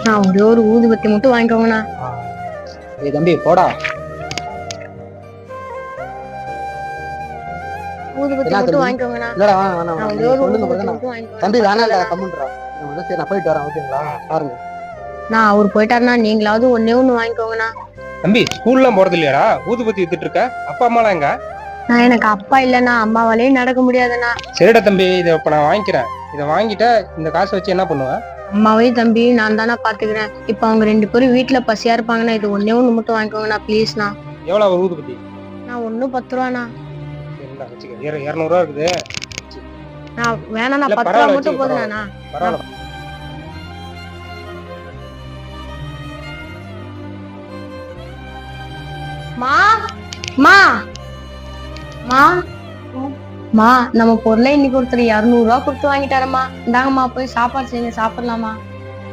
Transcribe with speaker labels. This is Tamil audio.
Speaker 1: நான் ஒரே ஒரு ஊதுபத்தி மட்டும் வாங்கிக்கோங்கண்ணா.
Speaker 2: ஏய் தம்பி போடா.
Speaker 1: ஊதுபத்தி மட்டும் வாங்கிக்கோங்கண்ணா.
Speaker 2: இல்லடா வேணாம்
Speaker 1: நான் ஒரே ஒரு ஊதுபத்தி மட்டும் வாங்கிக்கோங்க.
Speaker 2: தம்பி வேணாம்டா கம்முன்றா. சரி நான் போயிட்டு வரேன் ஓகேங்களா? பாருங்க
Speaker 1: நான் அவர் போயிட்டாருன்னா நீங்களாவது ஒன்னே ஒண்ணு வாங்கிக்கோங்கண்ணா.
Speaker 3: தம்பி ஸ்கூல்லாம் போறது இல்லையாடா? ஊதுபத்தி வித்துட்டு இருக்க? அப்பா அம்மாலாம் எங்க?
Speaker 1: நான் எனக்கு அப்பா இல்லைண்ணா, அம்மாவாலேயே நடக்க முடியாதுண்ணா.
Speaker 3: சரிடா தம்பி, இதை இப்ப நான் வாங்கிக்கிறேன். இதை வாங்கிட்ட இந்த காசை வச்சு என்ன பண்ணுவேன்?
Speaker 1: அம்மாவையும் தம்பி நான் தானே பாத்துக்கிறேன். இப்ப அவங்க 2 பேரும் வீட்டுல பசியா இருப்பாங்கண்ணா. இது ஒன்னே ஒண்ணு மட்டும் வாங்கிக்கோங்கண்ணா ப்ளீஸ்ண்ணா.
Speaker 3: எவ்வளவு ஒரு ஊதுபத்தி?
Speaker 1: நான் 10 ரூபாண்ணா.
Speaker 3: சரிடா வச்சுக்க. 200 ரூபா இருக்குது.
Speaker 1: நான் வேணாண்ணா,
Speaker 3: இல்ல,
Speaker 1: 10 ரூபா
Speaker 3: பரவாயில்ல,
Speaker 1: மட்டும் போதுண்ணா.
Speaker 3: பரவாயில்ல.
Speaker 1: மா மா மா மா நம்ம பொருளை இன்னைக்கு ஒருத்தர் 200 ரூபா கொடுத்து வாங்கிட்டாரம்மா. இந்தாங்கம்மா போய் சாப்பாடு செய்யுங்க, சாப்பிடலாமா?